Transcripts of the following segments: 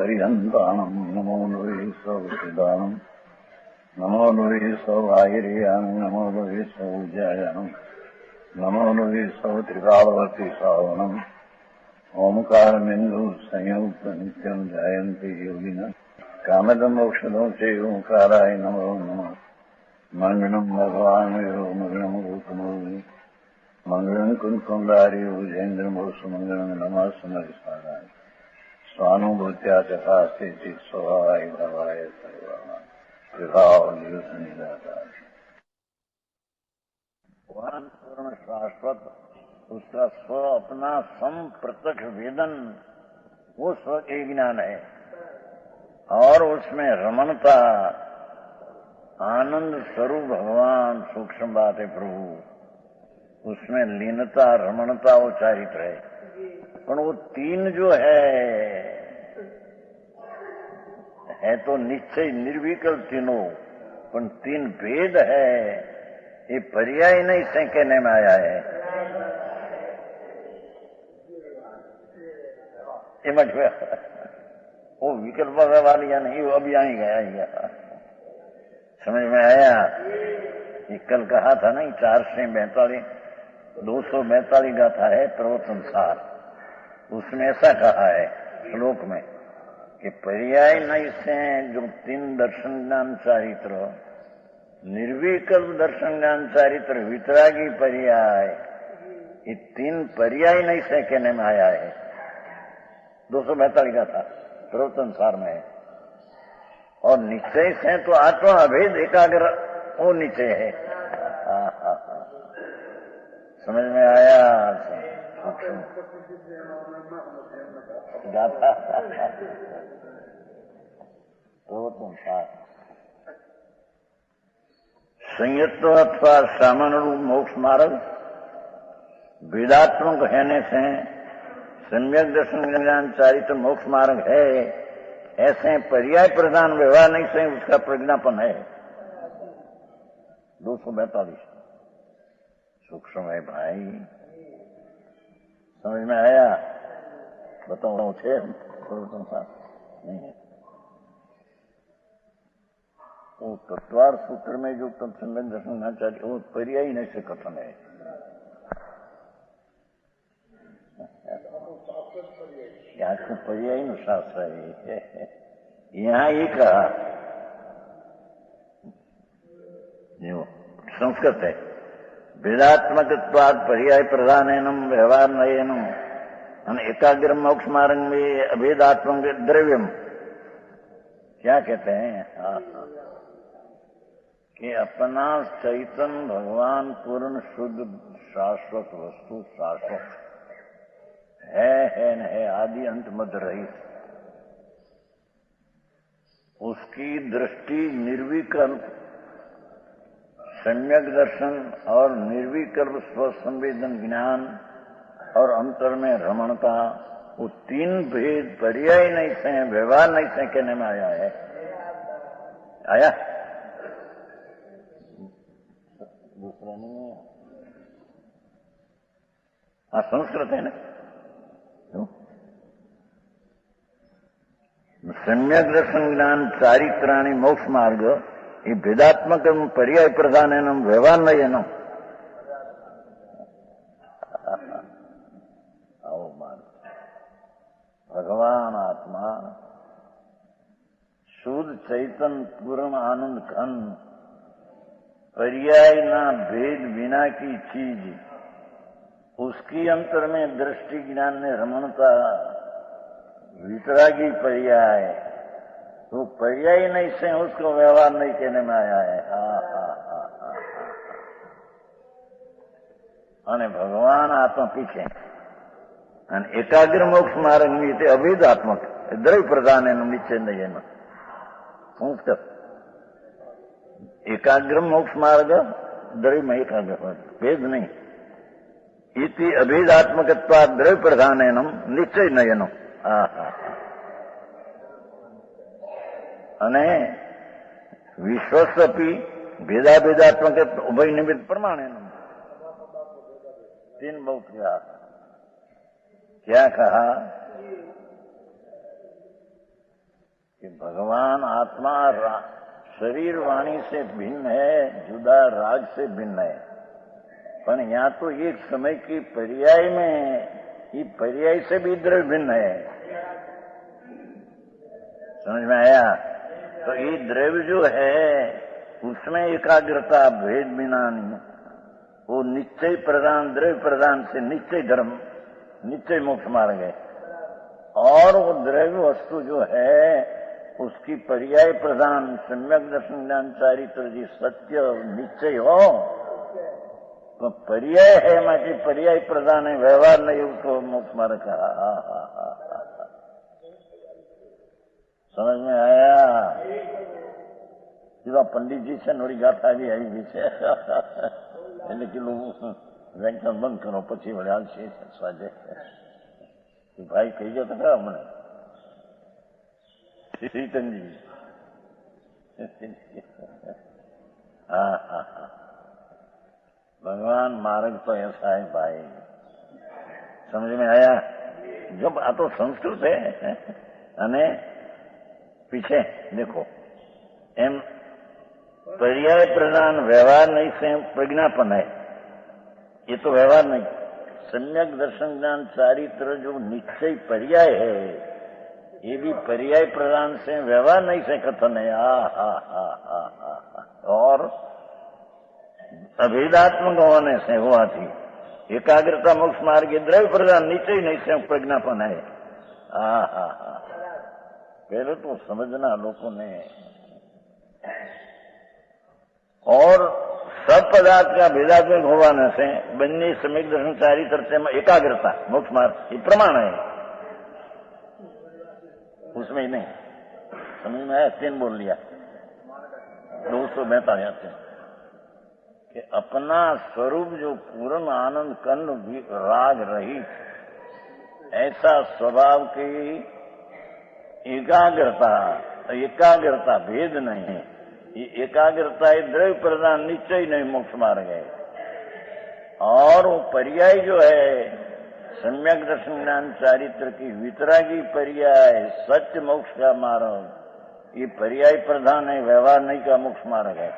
हरिहन्ताणम् नमो नुवे सौदानम् नमो नुवे सौभागिर्यानम् नमो नुवे सौजायानम् नमो नुवे सौत्रिकालवती सावनम् ओंकारमिन्दु संयुक्त नित्यम् जायन्ति योगिनः कामदमोक्षदो चैवोंकाराय नमो नमः मङ्गलम् भगवान् विरो मङ्गलम् रूपमोहि मङ्गलम् कुन्कुण्डारि भुजेन्द्रमोसु मङ्गलम् नमः समरिसाराय स्वानुभूत्या तथा स्थिति स्वभावाय भवाय सर्वाणाम् विभाव निदाताय पूर्ण शाश्वत उसका स्व अपना सम प्रत्यक्ष वेदन वो स्व के ज्ञान है और उसमें रमणता आनंद स्वरूप भगवान सूक्ष्म बात है प्रभु उसमें लीनता रमणता वो चारित्र है पर वो तीन जो है तो निश्चय निर्विकल्प तीनों पर तीन भेद है ये पर्याय नहीं से कहने में आया है वो विकल्प वाली या नहीं वो अभी आएगा समझ में आया ये कल कहा था ना 242 गाथा है प्रवचन सार उसमें ऐसा कहा है श्लोक में कि पर्याय नहीं से जो तीन दर्शन ज्ञान चारित्र निर्विकल्प दर्शन ज्ञान चारित्र वितरागी पर्याय ये तीन पर्याय नहीं से कहने में आया है 242 गाथा प्रवचन सार में है और निश्चय से तो आत्मा अभेद एकाग्र वो निश्चय है समझ में आया गाथा प्रवचन सार संयत अथवा सामान्य रूप मोक्ष मार्ग वेदात्मक रहने से सम्यक दर्शन ज्ञान चारित्र मोक्ष मार्ग है ऐसे पर्याय प्रधान व्यवहार नहीं से उसका प्रज्ञापन है 242 सूक्ष्म है भाई समझ में आया बताओ नहीं है वो तत्वार सूत्र में जो तब सम्यक दर्शन ज्ञान चारित्र वो पर्याय नहीं से कथन है यहाँ को पर्याय न शास्त्र है यहाँ ये कहा संस्कृत है वेदात्मक पर्याय प्रधानम व्यवहार नयनम एकाग्र मोक्ष मार्ग में अभेदात्मक द्रव्यम क्या कहते हैं कि अपना चैतन्य भगवान पूर्ण शुद्ध शाश्वत वस्तु शाश्वत है न है आदि अंत मध्य रहित उसकी दृष्टि निर्विकल्प सम्यक दर्शन और निर्विकल्प स्वसंवेदन ज्ञान और अंतर में रमणता वो तीन भेद पर्याय नहीं से व्यवहार नहीं से कहने में आया है आया दूसरा नहीं है हाँ संस्कृत है ना सम्यक दर्शन ज्ञान चारित्राणि मोक्ष मार्ग ये भेदात्मक पर्याय प्रधान व्यवहार नयनम भगवान आत्मा शुद्ध चैतन्य पूर्ण आनंद घन पर्याय ना भेद बिना की चीज उसकी अंतर में दृष्टि ज्ञान में रमणता वितरागी पर्याय तो पर्याय नहीं से उसको व्यवहार नहीं कहने में आया है અને भगवान आत्मा पीछे અને एकाग्र मोक्ष मार्ग में ते अभेदात्मक द्रव्य प्रधान है निश्चय नहीं है संस्कृत एकाग्र मोक्ष मार्ग द्रव्य में एकाग्र भेद नहीं इति अभेदात्मकत्वा द्रव्य प्रधान है निश्चय नयन અને विश्वस्वपी भेदाभेदात्मक उभय निमित्त प्रमाण है तीन बहुत क्या कहा कि भगवान आत्मा शरीर वाणी से भिन्न है, जुदा राग से भिन्न है, पर यहाँ तो एक समय की पर्याय में ये पर्याय से भी द्रव्य भिन्न है। समझ में आया? तो ये द्रव्य जो है उसमें एकाग्रता भेद बिना नहीं, वो निश्चय प्रदान, द्रव्य प्रदान से निश्चय धर्म, निश्चय मोक्ष मार्ग है। और वो द्रव्य वस्तु जो है उसकी पर्याय प्रदान सम्यक दर्शन ज्ञान चारित्र जी सत्य निश्चय हो तो पर्याय है, माटी पर्याय प्रदान है, व्यवहार नहीं उसको मोक्ष मार्ग का। समझ में आया? पंडित जी से नोरी गाथा भी आई गई છે એટલે કેટલું વેંકન બંધ કરો પછી વળે આવશે સાજે ભાઈ કહી ગયો તો ખરા મને શ્રીતનજી। हाँ हाँ हाँ, भगवान मार्ग तो ऐसा है भाई, समझ में आया? जब आ तो संस्कृत है अने पीछे देखो एम पर्याय प्रदान व्यवहार नहीं से प्रज्ञापन है, ये तो व्यवहार नहीं। सम्यक दर्शन ज्ञान चारित्र जो निश्चय पर्याय है ये भी पर्याय प्रदान से व्यवहार नहीं से कथन है। और अभेदात्मक होने से हुआ थी एकाग्रता मोक्ष मार्ग द्रव्य प्रदान निश्चय नहीं से प्रज्ञापन है। पहले तो समझना लोगों ने। और सब पदार्थ का भेदात्मक होने से बन्नी सम्यक दर्शन चारित्र में एकाग्रता मोक्ष मार्ग ये प्रमाण है, उसमें ही नहीं। समझ में आया? 3 बोल लिया 242 कि अपना स्वरूप जो पूर्ण आनंद कर्ण राग रहित ऐसा स्वभाव की एकाग्रता भेद नहीं है। ये एकाग्रता है द्रव्य प्रदान निश्चय नहीं मोक्ष मार्ग है। और वो पर्याय जो है सम्यक दर्शन ज्ञान चारित्र की वितरागी पर्याय सत्य मोक्ष का मार्ग, ये पर्याय प्रधान है, व्यवहार नहीं का मोक्ष मार्ग है।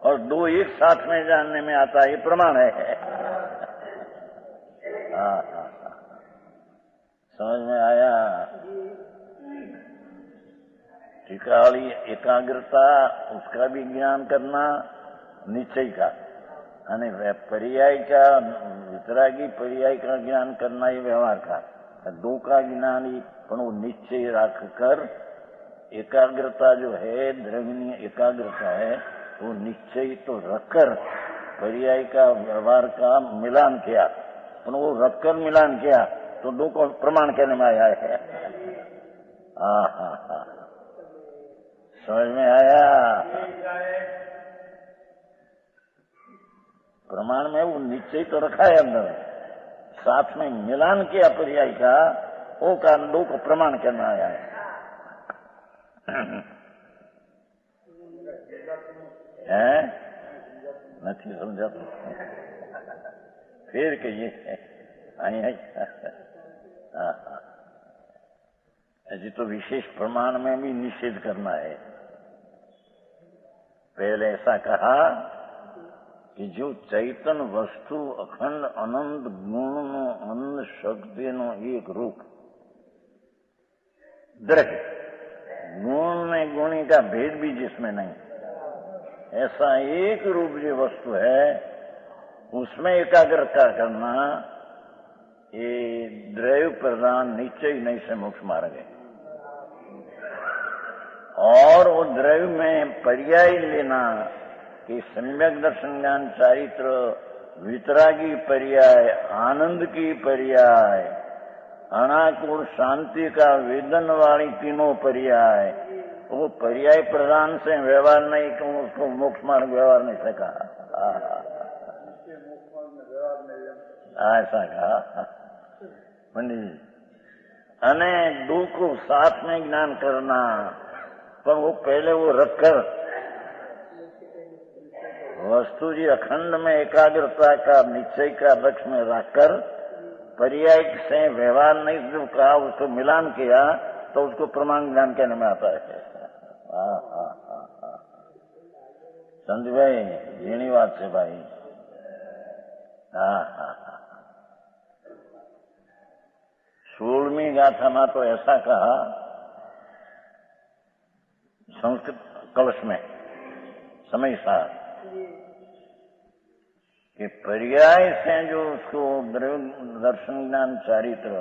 और 2 एक साथ में जानने में आता है, ये प्रमाण है। समझ में आया? टीका वाली एकाग्रता उसका भी ज्ञान करना निश्चय का, અને पर्याय का वितरागी पर्याय का ज्ञान करना ये व्यवहार का, 2 का ज्ञान ही पण वो निश्चय रखकर एकाग्रता जो है द्रव्य एकाग्रता है वो निश्चय तो रखकर पर्याय का व्यवहार का मिलान किया, पण वो रखकर मिलान किया तो 2 को प्रमाण कहने में आया है। समझ में आया? प्रमाण में वो निश्चय तो रखा है अंदर, साथ में मिलान किया पर्याय का, वो कारण 2 को प्रमाण करना आया है। नहीं समझा तो फिर कहिए अजी तो विशेष प्रमाण में भी निषेध करना है। पहले ऐसा कहा कि जो चैतन वस्तु अखंड अनंत गुण नो अनंत शक्ति नो एक रूप द्रव्य, गुण में गुणी का भेद भी जिसमें नहीं, ऐसा एक रूप जो वस्तु है उसमें एकाग्रता करना ये द्रव्य प्रदान निश्चय नहीं से मोक्ष मार्ग है। और वो द्रव्य में पर्याय लेना कि सम्यक दर्शन ज्ञान चारित्र वितरागी पर्याय, आनंद की पर्याय, अनाकुल शांति का वेदन वाली तीनों पर्याय, वो पर्याय प्रदान से व्यवहार नहीं कि उसको मोक्ष मार्ग व्यवहार नहीं सका, ऐसा कहा पंडित जी। अने 2 को साथ में ज्ञान करना, पर वो पहले वो रखकर वस्तु जी अखंड में एकाग्रता का निश्चय का लक्ष्य में रखकर पर्याय से व्यवहार नहीं जो कहा उसको मिलान किया तो उसको प्रमाण ज्ञान कहने में आता है। संजय भाई झीणी बात है भाई। हाँ। 16वीं गाथा में तो ऐसा कहा संस्कृत कलश में समय सार कि पर्याय से जो उसको दर्शन ज्ञान चारित्र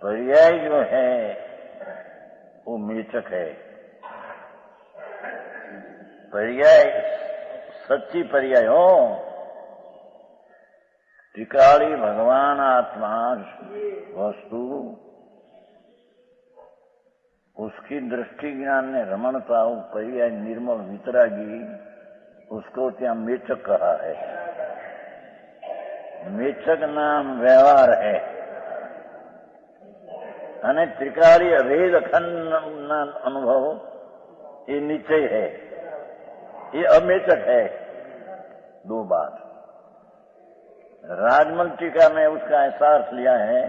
पर्याय जो है वो मेचक है। पर्याय सच्ची पर्याय हो त्रिकाली भगवान आत्मा वस्तु उसकी दृष्टि ज्ञान ने रमणता पर्याय निर्मल वितरागी उसको त्या मेचक कहा है। मेचक नाम व्यवहार है અને ત્રિકાળી અભેદ અખંડ અનુભવ ये निश्चय है, ये अमेचक है। 2 बात। राजमल टीका में उसका ऐसा अर्थ लिया है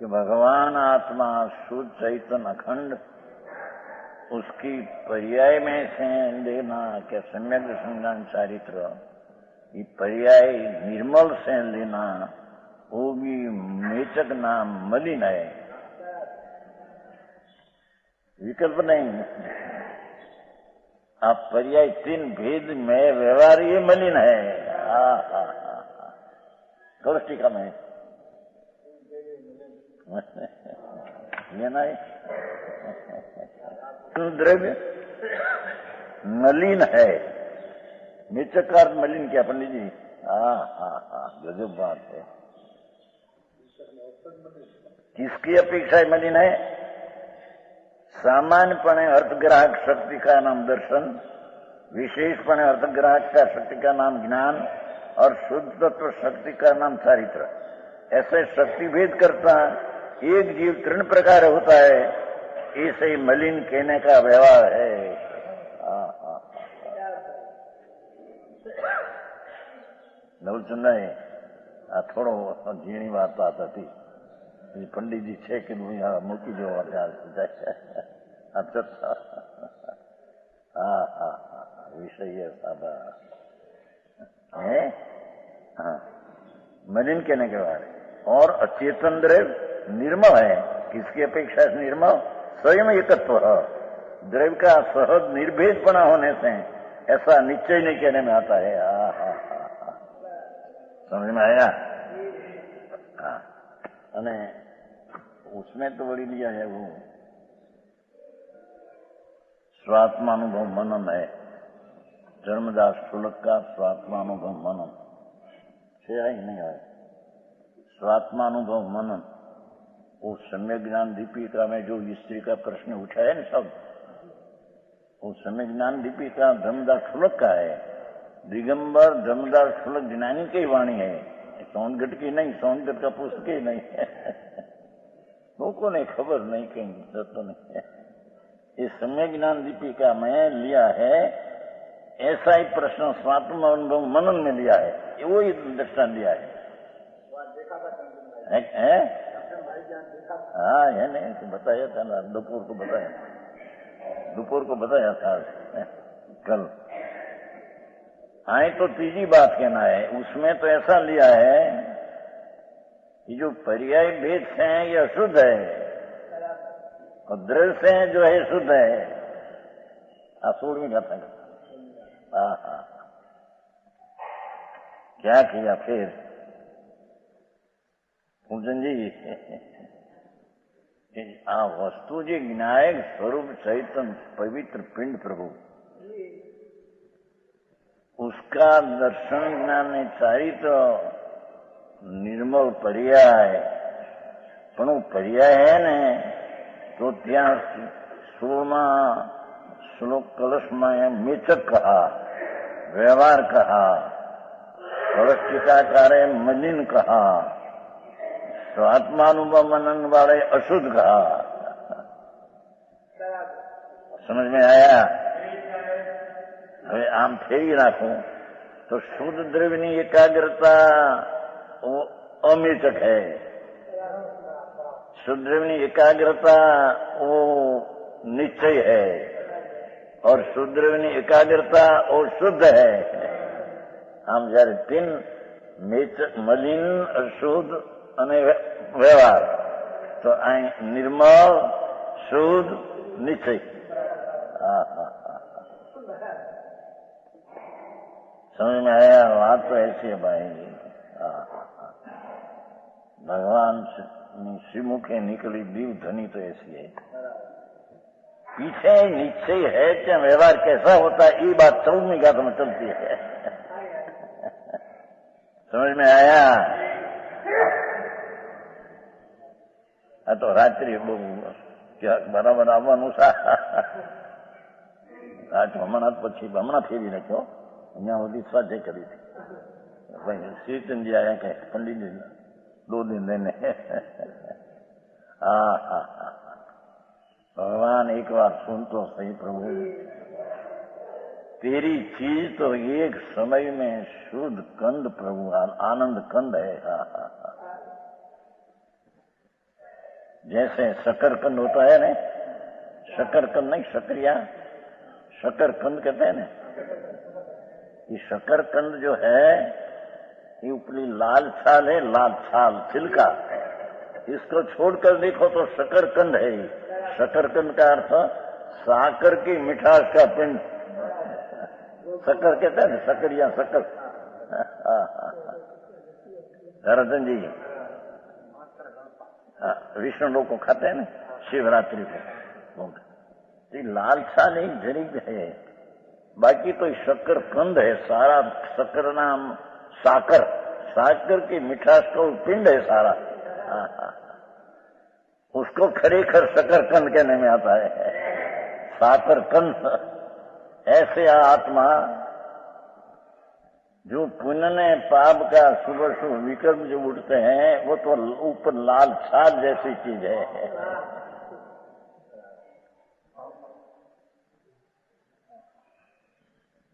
कि भगवान आत्मा शुद्ध चैतन्य अखंड उसकी पर्याय में से लेना के सम्यक संज्ञान चारित्र ये पर्याय निर्मल से लेना वो भी मेचक नाम मलिन है, विकल्प नहीं। आप पर्याय 3 भेद में व्यवहार ये मलिन है। कलश टीका में लेना है द्रव्य मलिन है। मेचक का मलिन क्या पंडित जी? गजब बात है। किसकी अपेक्षा मलिन है? सामान्यपणे अर्थग्राहक शक्ति का नाम दर्शन, विशेषपणे अर्थग्राहक का शक्ति का नाम ज्ञान और शुद्ध तत्व शक्ति का नाम चारित्र। ऐसे शक्ति भेद करता एक जीव 3 प्रकार होता है, ऐसे ही मलिन कहने का व्यवहार है। નવલચંદાએ આ થોડો ઝીણી વાર્તા હતી પંડિતજી છે કે મૂકી દો विषय सादा है। हाँ, मलिन कहने के बाद और अचेतन द्रव्य निर्मल है। किसकी अपेक्षा से निर्मल? स्वयं एकत्व द्रव्य का सहज निर्भेदपना होने से ऐसा निश्चय नहीं कहने में आता है। समझ में आया? हाँ, अने उसमें तो बड़ी लिया है वो स्वात्मानुभव मनन है। धर्मदास शुल्क का स्वात्मानुभव मनन है ही नहीं है। स्वात्मानुभव मनन वो सम्यक ज्ञान दीपिका में जो स्त्री का प्रश्न उठा है ना सब, वो सम्यक ज्ञान दीपिका धर्मदास शुल्क का है। दिगंबर धर्मदास शुल्क ज्ञानी की वाणी है, सोनगढ़ की नहीं, सोनगढ़ का पुस्तक ही नहीं है। लोगों ने खबर नहीं कहीं तो नहीं है। इस सम्यक ज्ञान दीपिका में लिया है, ऐसा ही प्रश्न स्वात्मानुभव मनन में लिया है, वो ही दृष्टांत दिया है। हाँ है नहीं तो बताया था ना, दोपहर को बताया था कल। आए तो तीसरी बात कहना है, उसमें तो ऐसा लिया है कि जो पर्याय भेद से है ये अशुद्ध है और द्रव्य से जो है शुद्ध है। असुर में जाता है। क्या किया फिर पूजन जी? आ वस्तु जी ज्ञायक स्वरूप चैतन्य पवित्र पिंड प्रभु, उसका दर्शन ज्ञान ने चारित्र निर्मल पर्याय पण पर्याय है ने तो त्या 16वां श्लोक कलश में मेचक कहा, व्यवहार कहा, कलश टीकाकारे मलिन कहा, स्वात्मानुभव मनन वाले अशुद्ध कहा। समझ में आया? હવે આમ ફેરવી નાખું તો શુદ્ધ દ્રવ્યની એકાગ્રતા वो अमेचक है, शुद्रवनी एकाग्रता वो निश्चय है और शुद्रवनी एकाग्रता वो शुद्ध है। આમ જયારે તીન મલિન અશુદ્ધ અને વ્યવહાર તો અહીં નિર્મળ શુદ્ધ નિશ્ચય। समझ में आया? बात तो ऐसी है भाई। भगवान श्रीमुखे निकली दीव धनी तो ऐसी है। पीछे निश्चय है क्या व्यवहार कैसा होता है, ये बात 14वीं गाथा में चलती है। समझ में आया? तो रात्रि बराबर આવવાનું છે। આજ હમણાં પછી હમણાં ફેરી નાખ્યો, અહીંયા સુધી સ્વાધ્યાય કરી હતી ભાઈ શ્રીચંદજી આયા કે પંડિતજી 2 दिन रहने। भगवान एक बार सुन तो सही प्रभु, तेरी चीज तो एक समय में शुद्ध कंद प्रभु, आनंद कंद है। जैसे शकरकंद होता है ना, शकरकंद नहीं शकरिया, शकरकंद कहते हैं ना। ये शकरकंद जो है ये ऊपरी लाल छाल है, लाल छाल छिलका, इसको छोड़कर देखो तो शकरकंद है। शकरकंद का अर्थ साकर की मिठास का पिंड, शक्कर कहते हैं ना, शकरिया शक्कर। धरतन जी विष्णु लोग को खाते हैं ना शिवरात्रि को, लाल छाल एक जरीब है, बाकी तो शकरकंद है सारा। शक्कर नाम साकर, साकर की मिठास का पिंड है सारा। उसको खरेखर शकरकंद कहने में आता है, साकरकंद। ऐसे आत्मा जो पुण्य ने पाप का सुबह शुभ विकल्प जो उठते हैं वो तो ऊपर लाल छाल जैसी चीज है।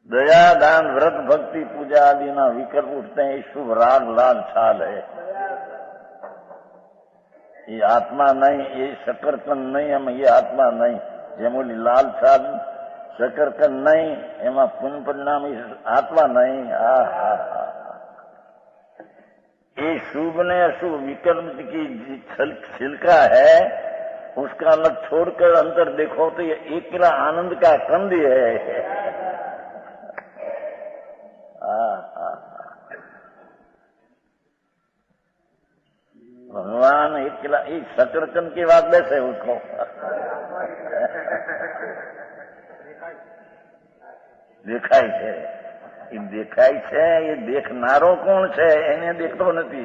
दया दान व्रत भक्ति पूजा आदि ना विकल्प उठते हैं, शुभ राग लाल छाल है। ये आत्मा नहीं, ये शकरकंद नहीं, हम ये आत्मा नहीं। जेमोली लाल छाल शकरकंद नहीं, एमा पुण्य परिणाम आत्मा नहीं। ये शुभ ने अशुभ विकल्प की छिलका है, उसका अलग छोड़कर अंदर देखो तो ये एकला आनंद का कंद है। भगवान एकला एक शकरकंद की बात वैसे उसको દેખાય છે, એ દેખાય છે, એ દેખનારો કોણ છે એને દેખતો નથી।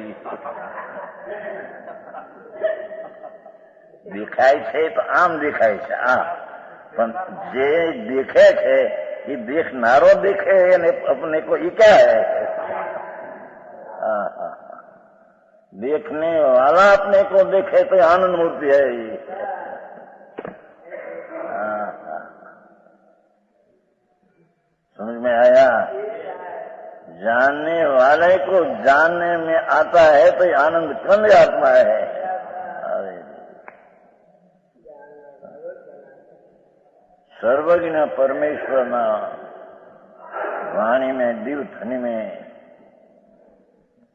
દેખાય છે તો આમ દેખાય છે આ, પણ જે દેખે છે ये देखनारो देखे अपने को, ये क्या है? देखने वाला अपने को देखे तो आनंद मूर्ति है ये। समझ में आया? जानने वाले को जानने में आता है तो ये आनंद कंद आत्मा है। सर्वज्ञ परमेश्वर ना वाणी में दिव धनी में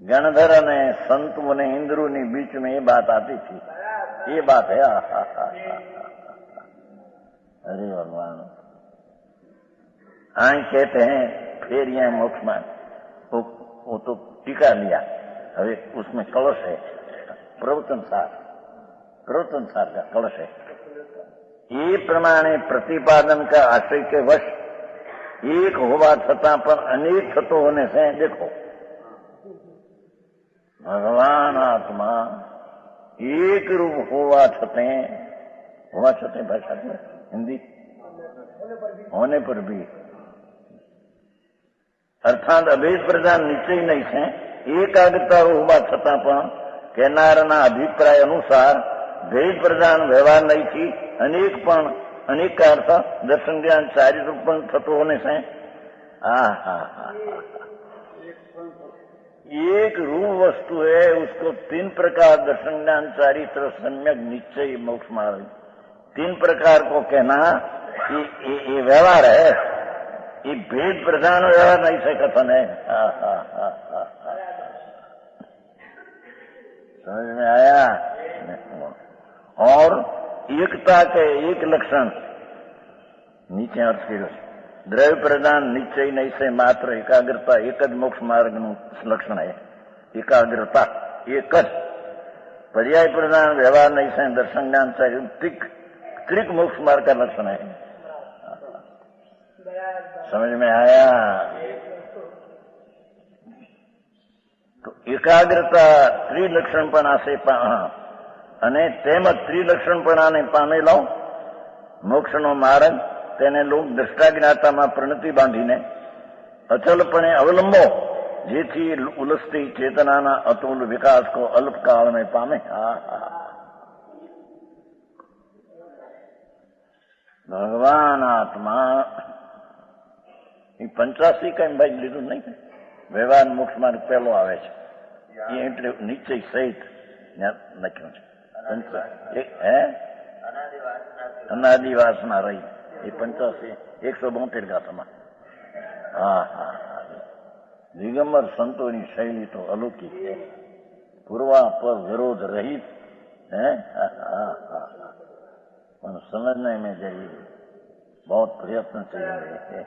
गणधर ने संत ने इंद्रू ने बीच में ये बात आती थी, ये बात है। अरे भगवान आए कहते हैं फिर यह मोक्ष में वो तो टीका लिया, अभी उसमें कलश है, प्रवचन सार का कलश है। ये प्रमाणे प्रतिपादन का आशय के वश एक होवा छता पर अनेक छतो होने से देखो भगवान आत्मा एक रूप होवा छते भाषा में हिंदी होने पर भी अर्थात अभेद प्रदान निश्चय नहीं है। एकाग्रता होवा छता पर कहनारना अभिप्राय अनुसार भेद प्रदान व्यवहार नहीं थी। अनेक का अर्थ दर्शन ज्ञान सारी रूप थतो होने से एक रूप वस्तु है, उसको तीन प्रकार दर्शन ज्ञान चारित्र सम्यक निश्चय मोक्ष मार्ग, तीन प्रकार को कहना ये व्यवहार है, ये भेद प्रधान व्यवहार नहीं से कथन है। समझ में आया? और एकता के एक लक्षण नीचे अर्थ કર્યો છે। દ્રવ્ય પ્રદાન નિશ્ચય નહીં से मात्र एकाग्रता एक ज मोक्ष मार्ग નું लक्षण है। एकाग्रता एक ज पर्याय प्रदान व्यवहार नहीं से दर्शन ज्ञान त्रिक मोक्ष मार्ग का लक्षण है। समझ में आया? तो एकाग्रता त्रिलक्षणपणा से અને તેમજ ત્રિલક્ષણપણાને પામેલો મોક્ષનો માર્ગ તેને લોક દ્રષ્ટાજ્ઞાતામાં પ્રણતિ બાંધીને અચલપણે અવલંબો, જેથી ઉલસતી ચેતનાના અતુલ વિકાસ કો અલ્પકાળ में પામે। ભગવાન આત્મા એ 85 કઈ ભાઈ લીધું નહીં, વ્યવહાર મોક્ષ માર્ગ પહેલો આવે છે એ એટલે નિશ્ચય સહિત લખ્યું છે। અનાદિ વાસના રહી એ 85 172 ગાથામાં। દિગંબર સંતોની શૈલી તો અલૌકિક છે, પૂર્વા પર વિરોધ રહિત है। समझने में जरूर बहुत प्रयत्न चाहिए,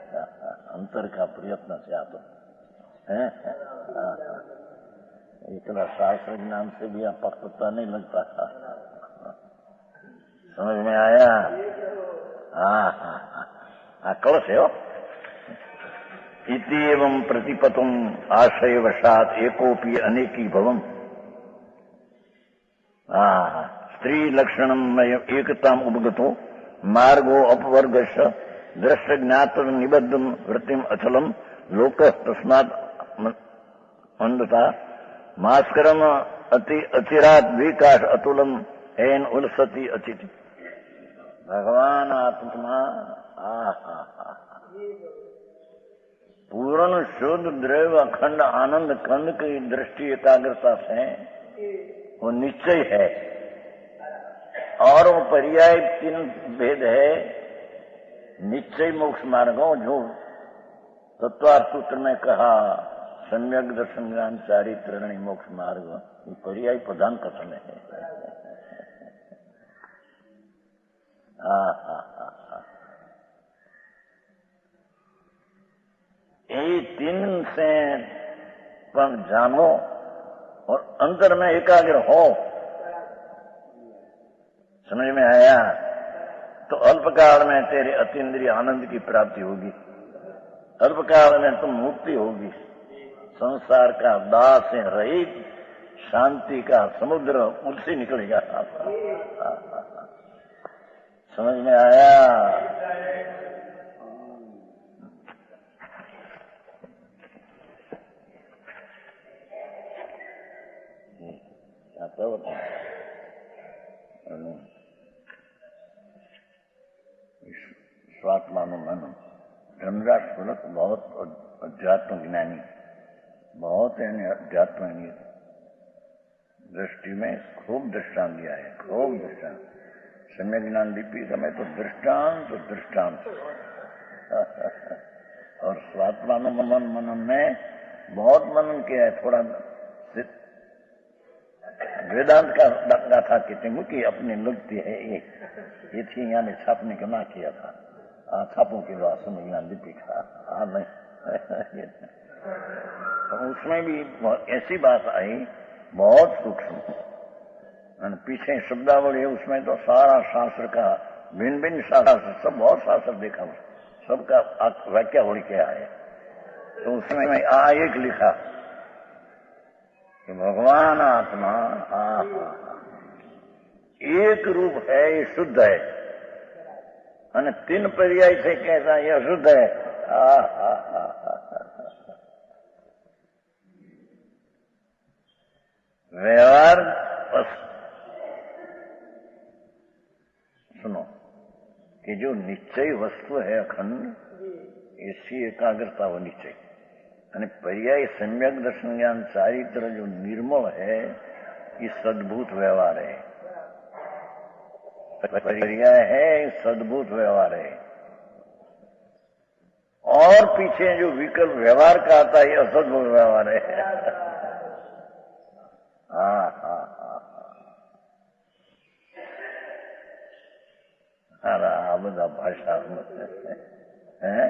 अंतर का प्रयत्न से आप है। इतना शास्त्र ज्ञान से भी आप पता नहीं लगता। समझ में आया? हाँ कलश है। इति एवं प्रतिपतम आशय वशात एकोपी अनेकी भवम। स्त्री लक्षणम एकताम उपगतो मार्गो अपवर्गश दृष्ट ज्ञात निबद्धम वृत्तिम अचलम लोक तस्मात् मंदता मास्करम अति अचिरात विकास अतुलम एन उलसती अचिति। भगवान आत्मा पूर्ण शुद्ध द्रव्य अखंड आनंद कंद की दृष्टि एकाग्रता से वो निश्चय है, और वो पर्याय तीन भेद है। निश्चय मोक्ष मार्गों जो तत्वार्थ सूत्र में कहा सम्यक दर्शन ज्ञान चारित्र मोक्ष मार्ग, ये पर्याय प्रधान कथन है। ये तीन से पर जानो और अंतर में एकाग्र हो। समझ में आया? तो अल्पकाल में तेरे अतीन्द्रिय आनंद की प्राप्ति होगी, अल्पकाल में तुम मुक्ति होगी, संसार का दास से रहित शांति का समुद्र उलसी निकलेगा। समझ में आया? क्या होता है स्वात्मानुमान धर्मराज पुलक बहुत अध्यात्म ज्ञानी, बहुत अध्यात्म दृष्टि में खूब दृष्टांत दिया है, खूब दृष्टांत। सम्य ज्ञान लिपि समय तो दृष्टांत तो दृष्टांत और स्वात्मानुमान मनन में बहुत मनन किया है। थोड़ा वेदांत का गाथा कहते हैं कि अपनी लगती है ये थी, यहाँ ने छापने का ना किया था, छापों के बाद समय ज्ञान लिपि का नहीं। तो उसमें भी ऐसी बात आई बहुत सूक्ष्म, पीछे शब्दावली है उसमें तो सारा शास्त्र का भिन्न भिन्न शास्त्र सब बहुत शास्त्र देखा, सबका वाक्यावली क्या है। तो उसमें एक लिखा कि भगवान आत्मा एक रूप है, ये शुद्ध है, અને तीन पर्याय से कैसा ये अशुद्ध है। व्यवहार सुनो कि जो निश्चय वस्तु है अखंड, ऐसी एकाग्रता होनी चाहिए। અને પર્યાય સમ્યક દર્શન જ્ઞાન ચારિત્ર जो निर्मल है ये सद्भूत व्यवहार है। पर्याय है सद्भूत व्यवहार है। और पीछे जो विकल्प व्यवहार का आता है ये असद्भूत व्यवहार है। हाँ हाँ हाँ अरे आ બધા भाषा है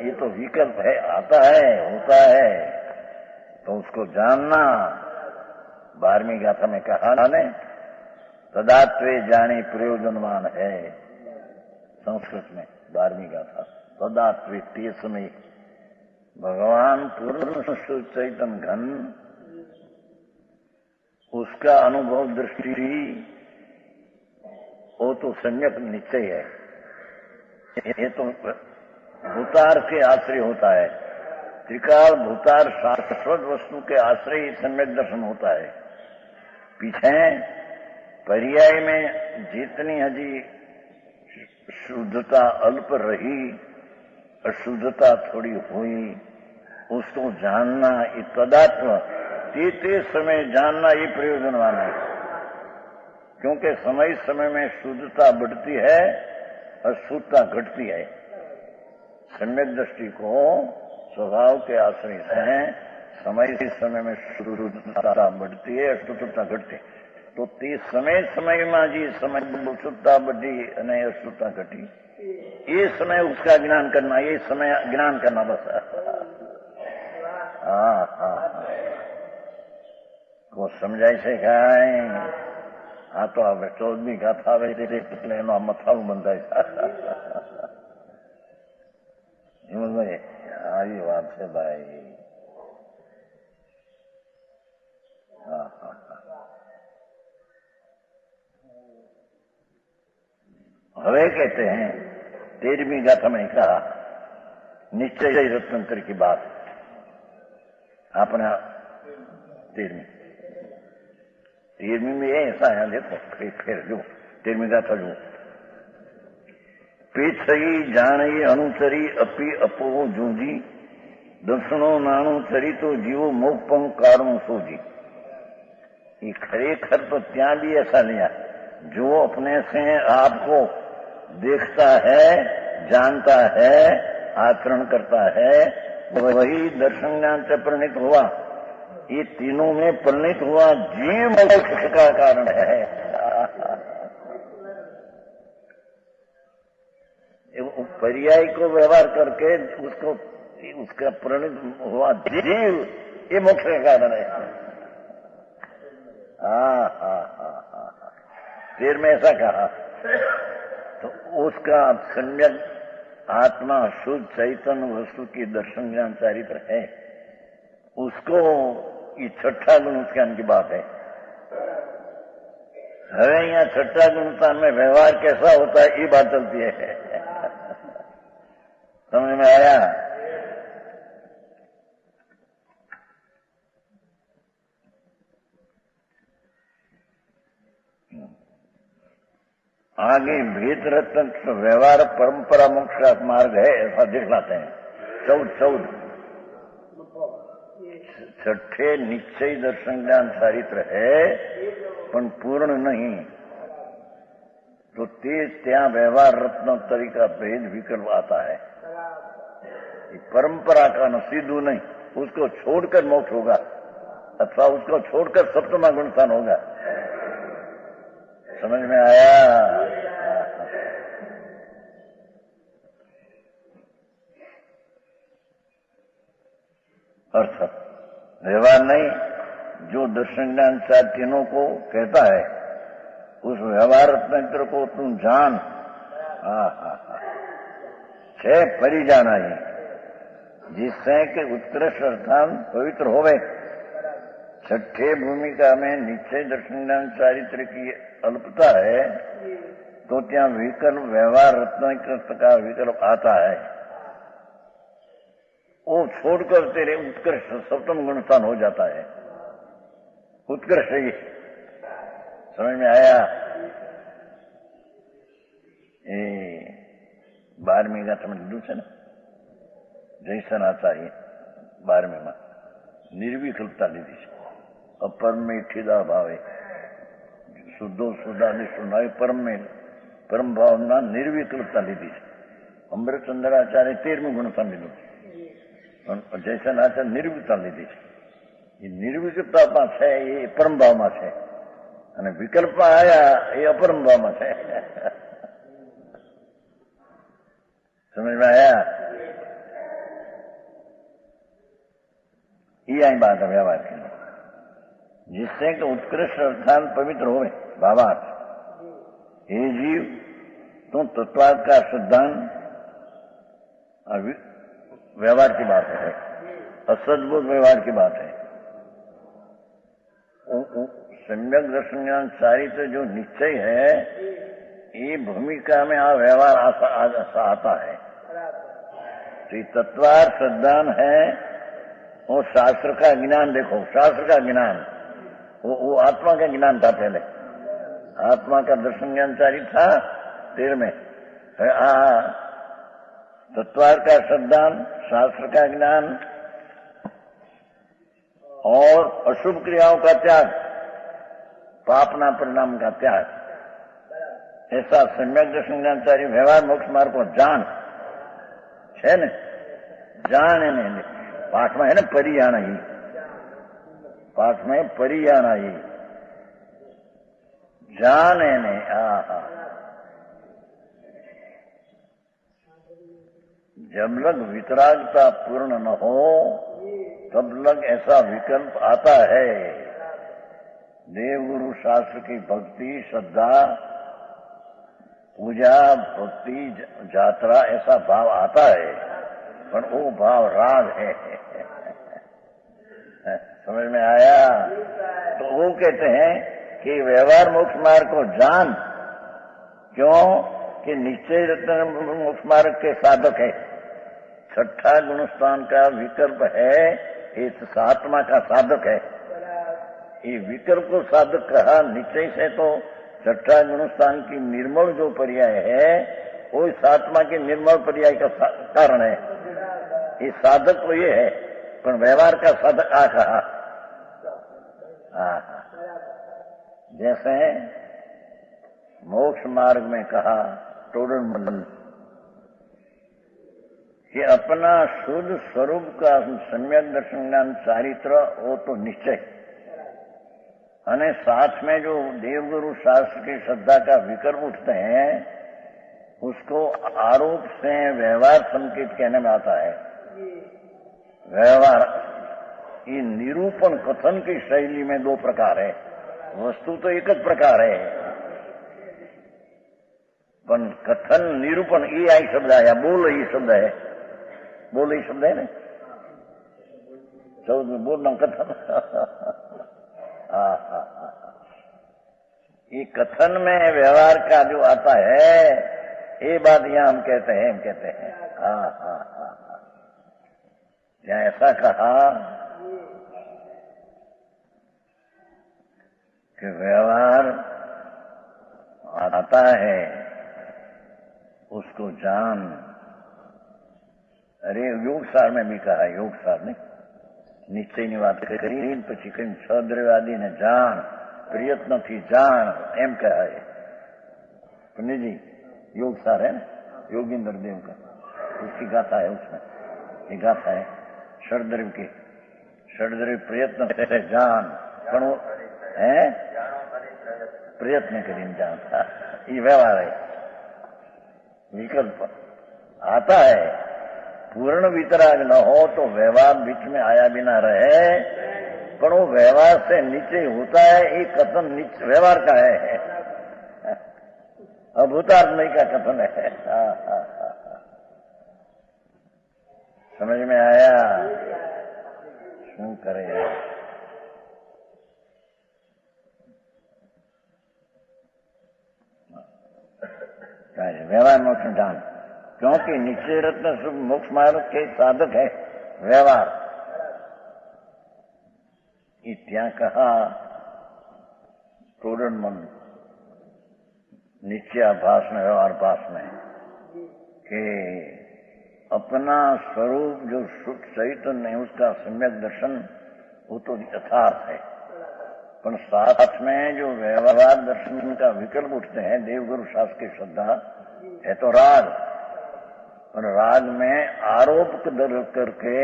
ये तो विकल्प है, आता है, होता है, तो उसको जानना। 12वीं गाथा में कहा ने तदात्वे जाने प्रयोजनवान है। संस्कृत में 12वीं गाथा तदात्वे ते समय भगवान पूर्ण शुद्ध चैतन्य घन उसका अनुभव दृष्टि वो तो सम्यक निश्चय है। ये तो भूतार के आश्रय होता है। त्रिकाल भूतार शाश्वत वस्तु के आश्रय ही सम्यक दर्शन होता है। पीछे पर्याय में जितनी हजी शुद्धता अल्प रही, अशुद्धता थोड़ी हुई, उसको जानना ये तदात्म ते समय जानना ये प्रयोजनवान है। क्योंकि समय समय में शुद्धता बढ़ती है, अशुद्धता घटती है। सम्यक दृष्टि को स्वभाव के आश्रय से समय में शुद्धता बढ़ती है, अशुद्धता घटती है। तो ते समय में जी समय शुद्धता बढ़ी અને अशुद्धता घटी, ये समय उसका ज्ञान करना, ये समय ज्ञान करना बस। हाँ हाँ को समझाय છે કાંઈ? हाँ तो હવે 14મી ગાથા આવે એટલે એનો મથાળું બંધાય છે। હિંમતભાઈ આવી વાત છે ભાઈ। हाँ हाँ हवे कहते हैं 13वीं गाथा में कहा निश्चय रत्नंतर की बात। अपना 13वीं में ऐसा है, देखो फिर जो 13वीं गाथा जो पेछई जाणी अनुचरी अपी अपो जूझी दर्शनो नाणु चरी तो जीवो मोक्षपंग कारण सोजी। ये खरेखर तो ત્યાં भी ऐसा लिया, जो अपने से आपको देखता है, जानता है, आचरण करता है, वही दर्शन ज्ञान से परिणित हुआ। ये तीनों में परिणित हुआ जीव मोक्ष का कारण है। पर्याय को व्यवहार करके उसका परिणित हुआ जीव, ये मोक्ष का कारण है। हाँ हाँ हाँ हाँ फिर में ऐसा कहा तो उसका सम्यक आत्मा शुद्ध चैतन्य वस्तु की दर्शन ज्ञान चारित्र है, उसको ये छठा गुण ज्ञान की बात है। हमें यहाँ छठा गुणता में व्यवहार कैसा होता है ये बात चलती है। समझ में आया? आगे भेद रत्न व्यवहार परंपरा मोक्ष मार्ग है ऐसा दिखलाते हैं। 14 छठे निश्चय दर्शन ज्ञान चारित्र है पण पूर्ण नहीं, तो ते त्या व्यवहार रत्न तरीका भेद विकल्प आता है। परंपरा का न सिद्धू नहीं, उसको छोड़कर मोक्ष होगा अथवा उसको छोड़कर सप्तमा गुणस्थान होगा। समझ में आया? अर्थात व्यवहार नहीं, जो दर्शन ज्ञान तीनों को कहता है उस व्यवहार रत्न को तुम जान। हाँ हाँ हाँ छे परी जाना ही, जिससे कि उत्कृष्ट अर्थान पवित्र होवे। छठे भूमिका में निश्चय दर्शन ज्ञान चारित्र की अल्पता है, तो त्या विकल्प व्यवहार रत्न का विकल्प आता है। वो छोड़कर तेरे उत्कृष्ट सप्तम गुणस्थान हो जाता है। उत्कृष्ट ही समझ में आया? 12वीं गाथा में लिखू है ना, જયસનાચાર્ય 12મીમાં નિર્વિકલ્પતા લીધી છે. અપરમેઠીદા ભાવે શુદ્ધો શુદ્ધાદિશો નય પરમ ભાવના નિર્વિકલ્પતા લીધી છે. અમૃતચંદ્રાચાર્ય 13મી ગુણતા લીધું છે. જયસનાચાર્ય નિર્વિકલ્પતા લીધી છે. એ નિર્વિકલ્પતામાં છે એ પરમ ભાવમાં છે, અને વિકલ્પમાં આવ્યા એ અપરમ ભાવમાં છે. समझ में आया? ये आई बात है व्यवहार की, जिससे कि उत्कृष्ट अर्थात पवित्र हो भावार्थ हे जीव तो तत्वार्थ का सिद्धांत व्यवहार की बात है, असद्भुत व्यवहार की बात है. सम्यक दर्शन ज्ञान चारित्र जो निश्चय है ये भूमिका में आ व्यवहार आता है. तो ये तत्वार्थ सिद्धांत है. वो शास्त्र का ज्ञान देखो, शास्त्र का ज्ञान वो आत्मा का ज्ञान था. पहले आत्मा का दर्शन ज्ञान चारित्र था 13 तत्वार्थ का सिद्धांत, शास्त्र का ज्ञान और अशुभ क्रियाओं का त्याग, पापना परिणाम का त्याग, ऐसा सम्यक दर्शन ज्ञानचारी व्यवहार मोक्ष मार्ग को जान है ने, जान है ने. पाठ में है ना परियाणा ही, पाठ में परियाणा ही जान है ने. जब लग वितरागता पूर्ण न हो तब लग ऐसा विकल्प आता है. देवगुरु शास्त्र की भक्ति, श्रद्धा, पूजा, भक्ति, यात्रा ऐसा भाव आता है, पर वो भाव राग है. समझ में आया? तो वो कहते हैं कि व्यवहार मोक्ष मार्ग को जान. क्यों? कि निश्चय रत्न मोक्ष मार्ग के साधक है. छठा गुणस्थान का विकल्प है, इस सातमा का साधक है. ये विकल्प को साधक कहा निश्चय से, तो छठा गुणस्थान की निर्मल जो पर्याय है वो सातमा के निर्मल पर्याय का कारण है. ये साधक तो ये है, पर व्यवहार का साधक आ कहा. जैसे मोक्ष मार्ग में कहा टोडरमल कि अपना शुद्ध स्वरूप का सम्यक दर्शन ज्ञान चारित्र वो तो निश्चय, अने साथ में जो देवगुरु शास्त्र की श्रद्धा का विकल्प उठते हैं उसको आरोप से व्यवहार संकेत कहने में आता है. व्यवहार ये निरूपण कथन की शैली में 2 प्रकार है. वस्तु तो एक ज प्रकार है, पर कथन निरूपण ये आई शब्द आया. बोल ये शब्द है, बोल ये शब्द है ना 14 में बोलना कथन. ये कथन में व्यवहार का जो आता है ये बात यहां हम कहते हैं. क्या ऐसा कहा कि व्यवहार आता है उसको जान. अरे योग सार में भी कहा, योग सार ने निश्चय ની વાત કરી પછી કઈ 6 દ્રવ્યાદી ને જાણ, प्रयत्न थी जान एम कहा है. पुण्य जी योग सार है ना, योगेंद्र देव का, उसकी गाथा है. उसमें ये गाथा है षडद्रव्य की. षडद्रव्य प्रयत्न से जान पण है प्रयत्न કરીને જાણતા. ये व्यवहार है. विकल्प आता है. पूर्ण वितराग न हो तो व्यवहार बीच में आया बिना रहे, पर वो व्यवहार से नीचे होता है. ये कथन व्यवहार का है, अभूतार्थ नहीं का कथन है. समझ में आया? શું કરે व्यवहार मोक्ष जान. क्योंकि निश्चय रत्न मोक्ष मार्ग के साधक है व्यवहार. क्या कहा टोडरमल निश्चय आभास में, व्यवहार भास में, कि अपना स्वरूप जो शुद्ध चैतन्य है उसका सम्यक दर्शन वो तो यथार्थ है, पर साथ में जो व्यवहार दर्शन का विकल्प उठते हैं देवगुरु शास्त्र की श्रद्धा है तो राग, और राग में आरोप करके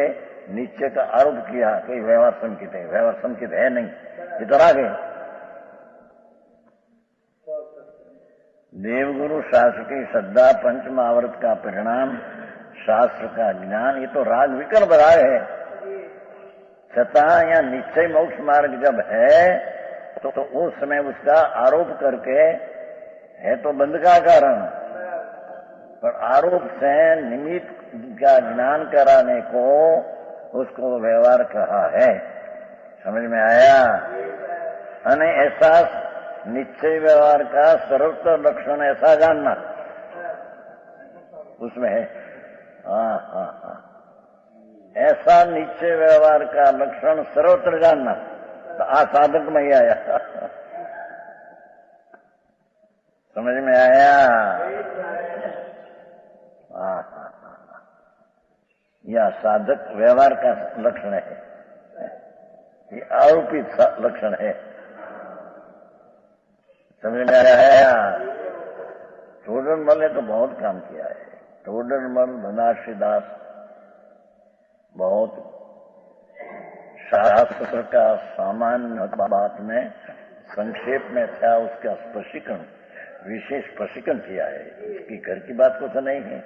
नीचे का आरोप किया कि व्यवहार संकित है, व्यवहार संकित है नहीं, ये तो राग है। देवगुरु शास्त्र की श्रद्धा पंचमावर्त का परिणाम शास्त्र का ज्ञान, ये तो राग विकल्प राग है। छता या निश्चय मोक्ष मार्ग जब है तो उस समय उसका आरोप करके है तो बंध का कारण, पर आरोप से निमित्त का ज्ञान कराने को उसको व्यवहार कहा है। समझ में आया? अने ऐसा निश्चय व्यवहार का सर्वोत्तर लक्षण ऐसा जानना उसमें है। हाँ हाँ हाँ, ऐसा निश्चय व्यवहार का लक्षण सर्वत्र जानना तो साधक में ही आया। समझ में आया? हाँ हाँ हाँ, यह साधक व्यवहार का लक्षण है, ये आरोपित लक्षण है। समझ में आया? टोडरमल ने तो बहुत काम किया है। टोडरमल धनाश्री दास बहुत शास्त्र का सामान्य बात में संक्षेप में था, उसका स्पष्टीकरण विशेष प्रशिक्षण किया है। इसकी घर की बात को तो नहीं है।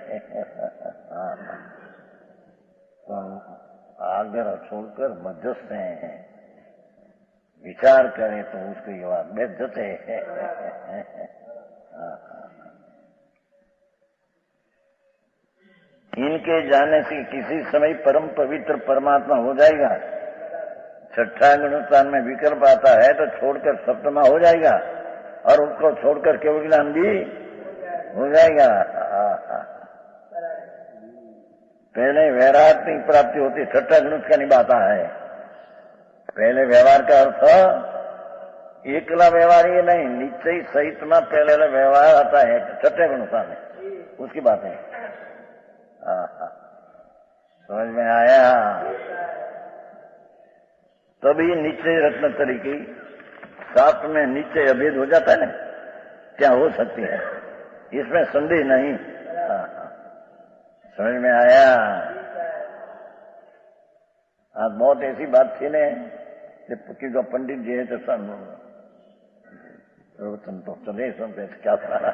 आग्रह छोड़कर मध्यस्थ हैं, विचार करें तो उसको ये बात बेइज्जत है। इनके जाने से किसी समय परम पवित्र परमात्मा हो जाएगा। छठा गुणस्थान में विकल्प आता है तो छोड़कर सप्तमा हो जाएगा, और उसको छोड़कर केवल ज्ञान भी हो जाएगा। पहले वैराग्य प्राप्ति होती, छठा गुणस्थ का निभाता है। पहले व्यवहार का अर्थ एकला व्यवहार ये नहीं, निश्चय सहित में पहले व्यवहार आता है छठे गुणस्थान में, उसकी बात है। समझ में आया? तभी निश्चय रत्न तरीके साथ में निश्चय अभेद हो जाता है ना, क्या हो सकती है, इसमें संदेह नहीं। समझ में आया? आज बहुत ऐसी बात थी ने कि जो पंडित जी है तो प्रवचन तो चले सुनते क्या सारा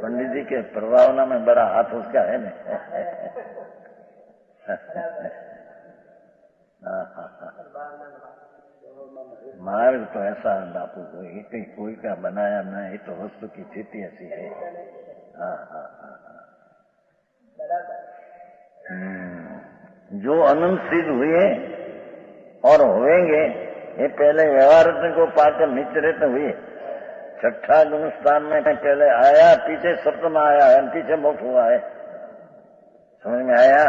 पंडित जी के प्रभावना में बड़ा हाथ उसका है ना। मार्ग तो ऐसा बापू कोई का बनाया नहीं, तो वस्तु की स्थिति ऐसी है। जो अनंत सिद्ध हुए और होंगे, ये पहले व्यवहार को पाकर निश्चित हुए। छठा गुणस्थान में पहले आया, पीछे सप्तम आया है, पीछे मोक्ष हुआ है। समझ में आया?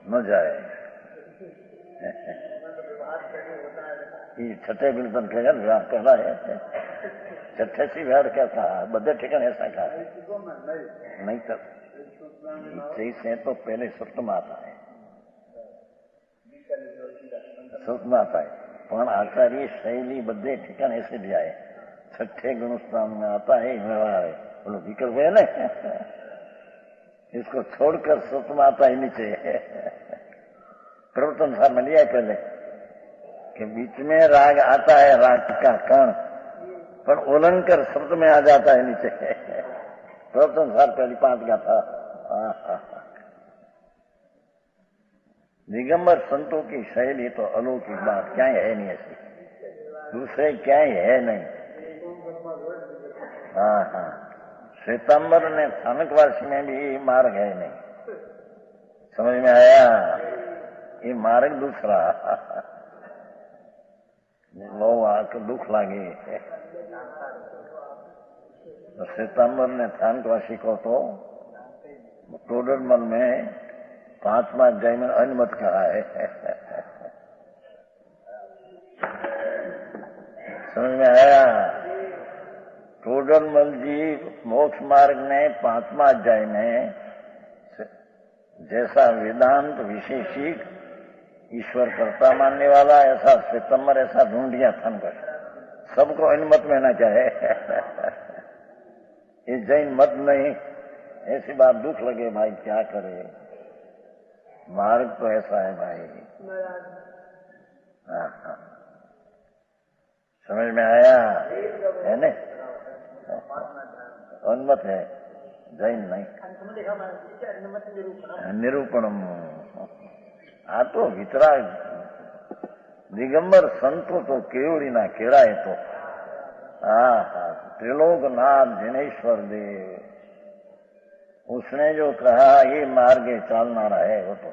न जाए छठे गुणस्थान कहेगा व्यवहार कहला है। छठे से व्यवहार क्या था, बदे ठिकाने ऐसा कहा नहीं, तब निश्चय से तो पहले सप्तम आता है, सप्तम आता है, पण आचार्य शैली बदे ठिकाने ऐसे दिया है। छठे गुणस्थान में आता है व्यवहार है, बोलो विकल्प है ना, इसको छोड़कर सप्तम आता ही नीचे। प्रवर्तन सार में लिया पहले कि बीच में राग आता है, राग का कण, पर उलन कर शब्द में आ जाता है नीचे। प्रवर्तन सार पहली पांच का था। दिगंबर संतों की शैली तो अलौकिक बात क्या है नहीं, ऐसी दूसरे क्या है नहीं। हाँ, श्वेतांबर ने स्थानकवासी में भी मार्ग है नहीं। समझ में आया? ये मार्ग दूसरा। लो आके दुख लागे तो श्वेतांबर ने थानकवासी को तो टोडरमल में 5वां अध्याय में अनुमत कहा है। समझ में आया? टोडरमल जी मोक्ष मार्ग में 5वां अध्याय में जैसा वेदांत विशेषिक ईश्वर कर्ता मानने वाला, ऐसा श्वेतांबर ऐसा ढूंढ दिया थानकर, सबको अनुमत में ना चाहे। ये जैन मत नहीं, ऐसी बात दुख लगे भाई, क्या करे, मार्ग तो ऐसा है भाई। हाँ हाँ, समझ में आया है न? अनुमत है, जैन नहीं। निरूपणम आ तो वितराग दिगंबर संतो तो केवड़ी ना केड़ा तो। हाँ हाँ, त्रिलोकनाथ जिनेश्वर देव, उसने जो कहा ये मार्गे चलना है, वो तो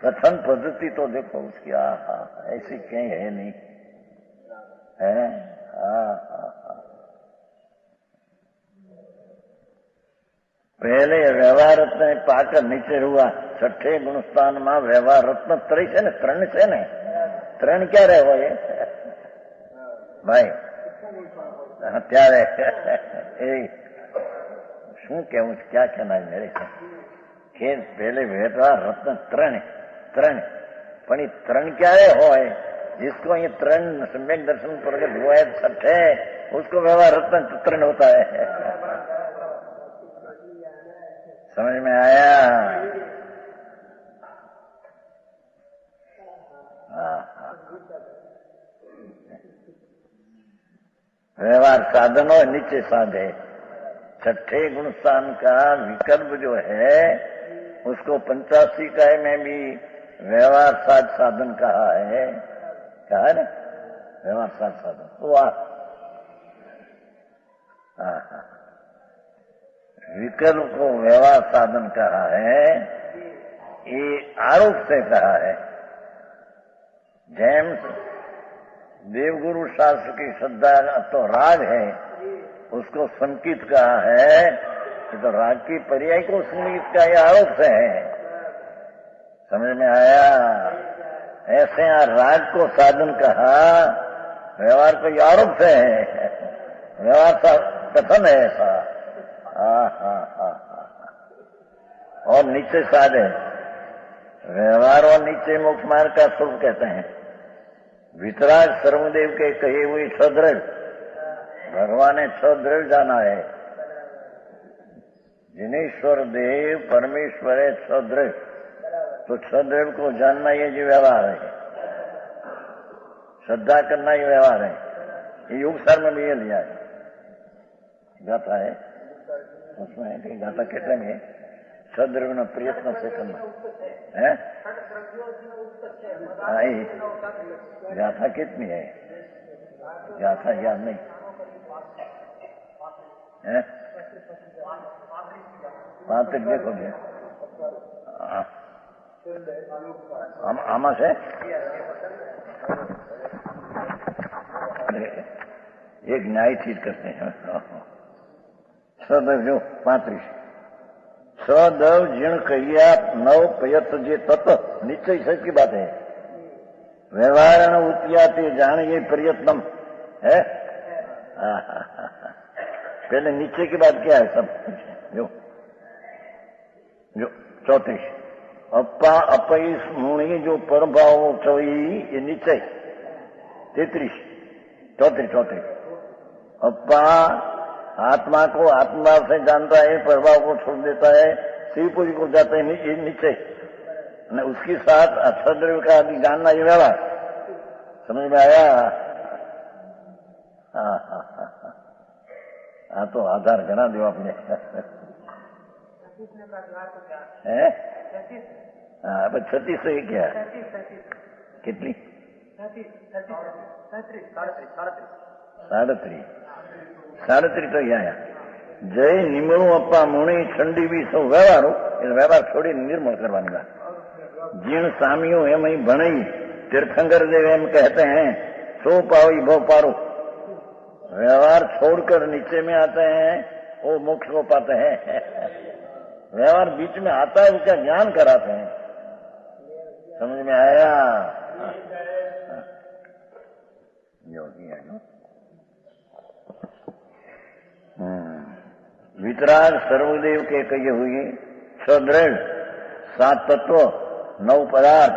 कथन पद्धति तो देखो उसकी। हाँ, ऐसी कहीं है नहीं है। हाँ हाँ हाँ, पहले व्यवहार रत्न पाकर नीचे हुआ, 6ठे गुणस्थान में व्यवहार रत्न 3 છે ને, 3 છે ને, 3 ક્યારે હોય ભાઈ? ત્યારે એ શું કેવું, ક્યાં કેના મેળે છે કે पहले व्यवहार रत्न 3 પણ એ 3 ક્યારે હોય? जिसको ये 3 सम्यक दर्शन प्रकट हुआ है 6ठे, उसको व्यवहार रत्न 3 होता है। समझ में आया? हाँ, व्यवहार साधनों नीचे साधे। 6ठे गुणस्थान का विकल्प जो है उसको 85 इकाई में भी व्यवहार साधन कहा है ना, व्यवहार साधन। वाह, हाँ हाँ, विकल्प को व्यवहार साधन कहा है, ये आरोप से कहा है। जेम्स देवगुरु शास्त्र की श्रद्धा तो राग है, उसको संकित कहा है, तो राग की पर्याय को संगीत का ये आरोप से है। समझ में आया? ऐसे यहाँ राग को साधन कहा, व्यवहार को आरोप से है, व्यवहार का कथन है ऐसा। हाँ हाँ हाँ हाँ, और नीचे साधे व्यवहार और नीचे मोक्ष मार्ग का स्वरूप कहते हैं। वितराग सर्वदेव के कहे हुए 6 द्रव्य, भगवान ने 6 द्रव्य जाना है। जिनेश्वर देव परमेश्वर है 6 द्रव्य, तो 6 द्रव्य को जानना ये जो व्यवहार है, श्रद्धा करना ये व्यवहार है। ये योग सार में भी ये लिया है, गाथा है उसमें है कि गाथा कितने में 6 द्रव्य न प्रयत्न से करना है। गाथा कितनी है? गाथा याद नहीं है, 5 देखोगे आमा से एक न्याय ठीक करते हैं। सदव जो 35 सदव जीर्ण कहिया 9 पयत जे तत्व निश्चय सच की बात है। व्यवहार उत्याते जानिए प्रयत्नम है। पहले नीचे की बात क्या है सब जो 34 अपा अपईस मुणी जो परभाव चोई ये नीचे 33 34 अपा आत्मा को आत्मा से जानता है, प्रभाव को छोड़ देता है, शिव पुरी को जाता है नीचे, उसके साथ अक्षद्रव्य का आदि जानना ये व्यवहार। समझ में आया? हाँ हाँ हाँ हाँ, तो आधार घना दो आपने है। हाँ, 36 से क्या कितनी 37 तो यहाँ जय निमणु अपा मुणी ठंडी भी सौ व्यवहारो व्यवहार छोड़ी निर्मल करवानी बात। जीण सामियों एम ही भणई तीर्थंकर देव एम कहते हैं सो पावी भव पारो। व्यवहार छोड़कर नीचे में आते हैं, वो मोक्ष को पाते हैं। व्यवहार बीच में आता है, उसका ज्ञान कराते हैं। समझ में आया? योगी है ना। वितराग सर्वदेव के कही हुई सदृढ़ 7 तत्व 9 पदार्थ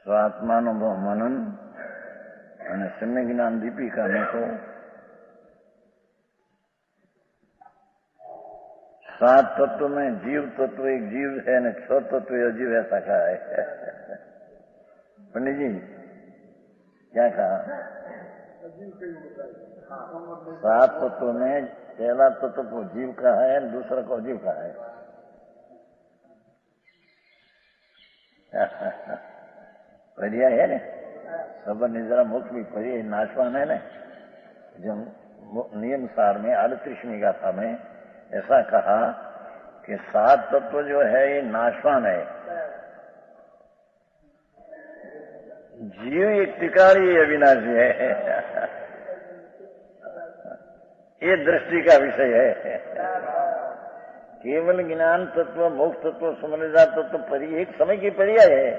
स्वात्मानुभव मनन અને सम्य ज्ञान दीपिका में तो 7 तत्व में जीव तत्व एक जीव है न 6 तत्व अजीव ऐसा कहा है। पंडित जी क्या कहा? 7 तत्व में पहला तत्व को जीव का है, दूसरा को अजीव का है। पर्याय है ना, सब निजरा मुक्त भी पर्याय नाशवान है ना। जो नियम सार में 38वीं गाथा में ऐसा कहा कि 7 तत्व जो है ये नाशवान है। जीव एक टिकाड़ी अविनाशी है। ये दृष्टि का विषय है। केवल ज्ञान तत्व, मोक्ष तत्व, समझदार तत्व एक समय की पर्याय है,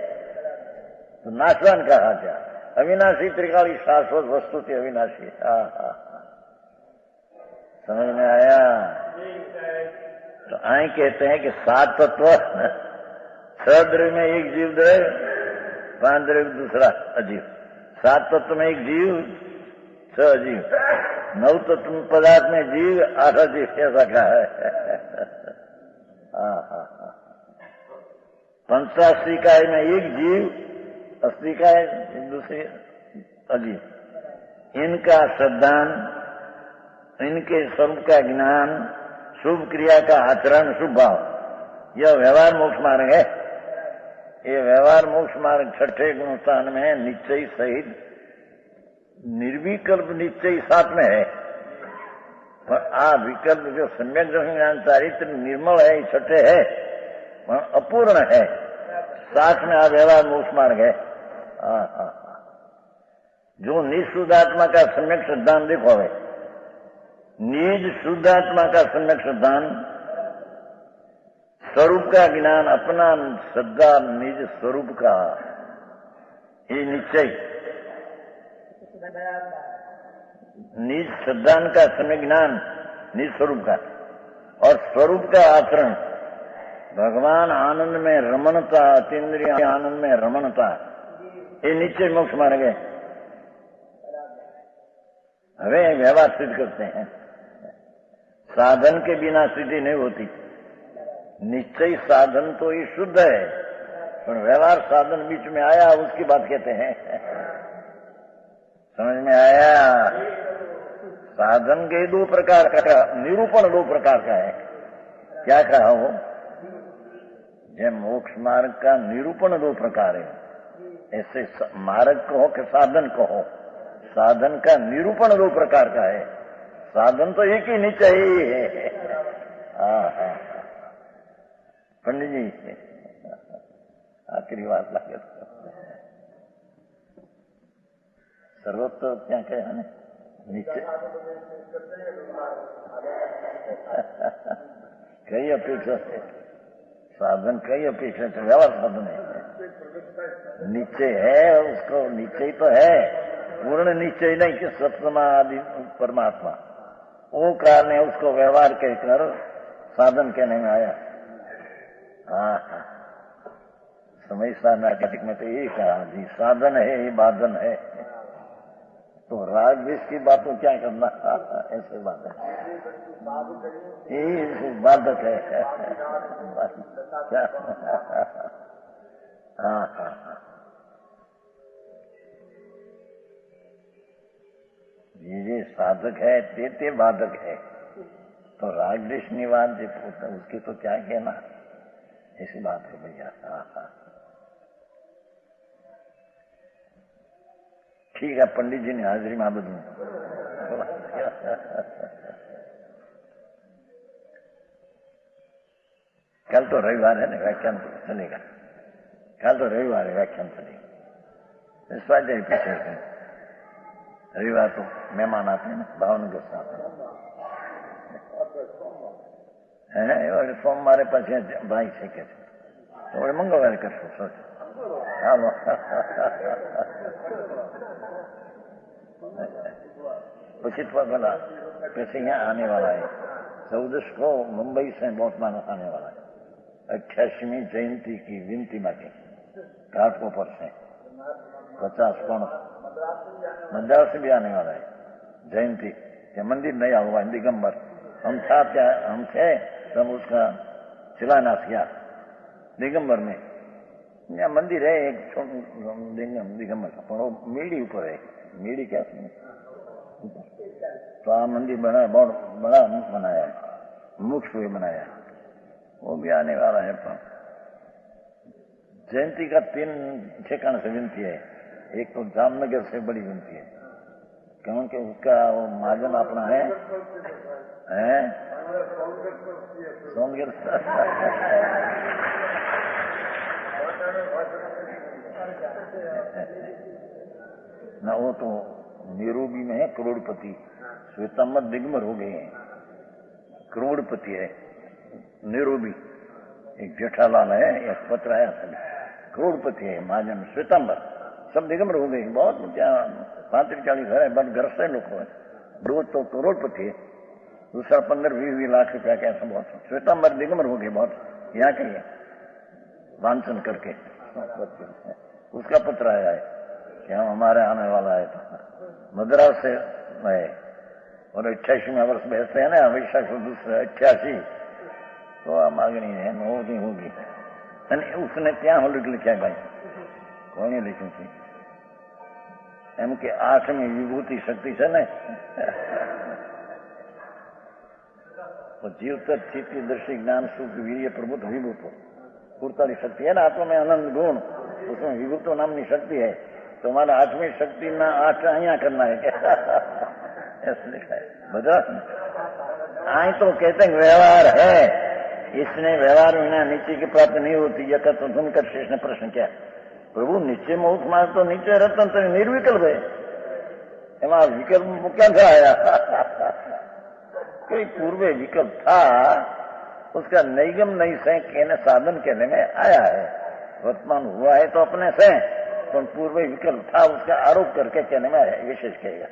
तो नाशवान कहा क्या? अविनाशी त्रिकाली शाश्वत वस्तु थी अविनाशी। समझ में आया? तो आए कहते हैं कि 7 तत्व 6 द्रव्य में एक जीव द्रव्य, 5 द्रव्य दूसरा अजीव। 7 तत्व में एक जीव, 6 अजीव। 9 तत्व पदार्थ में जीव, 8 अजीव ऐसा कहा है। पंचास्तिकाय में एक जीव, अस्तिकाय दूसरे अजीव। इनका श्रद्धान, इनके स्वरूप का ज्ञान, शुभ क्रिया का आचरण, शुभ भाव, यह व्यवहार मोक्ष मार्ग है। ये व्यवहार मोक्ष मार्ग 6ठे गुणस्थान में निश्चय सहित निर्विकल्प निश्चय साथ में है। पर आ विकल्प जो सम्यक दर्शन ज्ञान चारित्र निर्मल है, 6ठे है, पर अपूर्ण है। साथ में आ व्यवहार मोक्ष मार्ग है। जो निःशुद्धात्मा का सम्यक सिद्धांत देखो है, निज शुद्धात्मा का सम्यक सिद्धांत, स्वरूप का ज्ञान, अपना श्रद्धा निज स्वरूप का, ये निश्चय निज सिद्धांत का समय ज्ञान, निज स्वरूप का, और स्वरूप का आचरण, भगवान आनंद में रमणता, अतीन्द्रिय आनंद में रमणता, ये निश्चय मोक्ष मार्ग है। हमें व्यवहार सिद्ध करते हैं, साधन के बिना सिद्धि नहीं होती। निश्चय साधन तो ये शुद्ध है, पर व्यवहार साधन बीच में आया, उसकी बात कहते हैं। समझ में आया? साधन के 2 प्रकार का निरूपण 2 प्रकार का है। क्या कहा वो? जब मोक्ष मार्ग का निरूपण 2 प्रकार है, ऐसे मार्ग कहो कि साधन कहो, साधन का निरूपण 2 प्रकार का है। साधन तो एक ही नहीं चाहिए। पंडित जी आखिरी बात लागे सर्वत्र क्या कहे नीचे कई अपेक्षा से साधन, कई अपेक्षा से व्यवहार साधन है। निश्चय है, उसको निश्चय तो है, पूर्ण निश्चय नहीं कि सप्तमादि परमात्मा, वो कारण है, उसको व्यवहार कहकर साधन कहने में आया। समय नाटक में तो यही कहा जी, साधन है ये बाधन है। तो राग द्वेष की बातों क्या करना, ऐसे बात है, यही बाधक है। ये साधक है, ते बाधक है। तो राग द्वेष निवारण उसकी तो क्या कहना, ऐसी बात है भैया। ठीक है, पंडित जी ने हाजिरी में बदलू। कल तो रविवार है ना, व्याख्यान तो चलेगा। कल तो रविवार है, व्याख्यान चलेगा। स्वाध्याय पीछे रविवार को मेहमान आते हैं ना, भावनगर से आते हैं और सोमवारे પછી ભાઈ છે કે તો મંગળવારે કરશું સોચો હાલો પછી तो बोला कैसे यहाँ आने वाला है 14 को मुंबई से बहुत मानस आने वाला है 88वीं जयंती की विनती बाकी घाटकोपर से 50 कौन मद्रास से भी आने वाला है जयंती के मंदिर नया हुआ दिगंबर हम थे तब उसका शिलान्यास किया दिगंबर में यहाँ मंदिर है एक दिगंबर का पर वो मीड़ी ऊपर है मीड़ी क्या तो आ मंदिर बनाया बहुत बड़ा बनाया मुख्य भी बनाया वो भी आने वाला है। पर जयंती का 3 ठिकाने से विनती है। एक तो जामनगर से बड़ी विनती है क्योंकि उसका वो महाजन अपना है सोनगिर ना वो तो नीरोबी में है करोड़पति श्वेतांबर दिगंबर हो गए हैं करोड़पति है नीरोबी एक जेठालाल है एक पत्र आया था करोड़पति है महाजन श्वेतांबर सब दिगंबर हो गए बहुत 35-40 घर है बट घर से लोग है 2 तो करोड़पति है दूसरा 15-20 लाख रुपया का ऐसा बहुत श्वेतांबर दिगंबर हो गए बहुत यहाँ के वांचन करके उसका पत्र आया है कि हम हमारे आने वाला है तो मद्रास से है और 88वें वर्ष बैठते हैं ना वैशाख से दूसरे 88 तो आ मांगनी है होगी उसने क्या लिखा भाई कोई नहीं लिखी थी एम के 8મી विभूति शक्ति से ने तो जीवतर चित्ती दर्शी ज्ञान सुख वीर्य प्रभुत्व विभूत पूर्ताली शक्ति है ना आत्मा में आनंद गुण उसमें विभूतो नामनी शक्ति है तो हमारा 8वीं शक्ति ना 8 अहिया करना है क्या ऐसा लिखा है बता आई तो कहते हैं व्यवहार है इसने व्यवहार बिना नीचे की प्राप्त नहीं होती यह तो सुनकर शेष ने प्रश्न किया प्रभु नीचे मोक्ष मार्ग तो नीचे रतन तो निर्विकल्प है एवं विकल्प क्या था आया कोई पूर्व विकल्प था उसका नैगम नहीं से कहने साधन कहने में आया है वर्तमान हुआ है तो अपने से तो पूर्व विकल्प था उसका आरोप करके कहने में विशेष कहेगा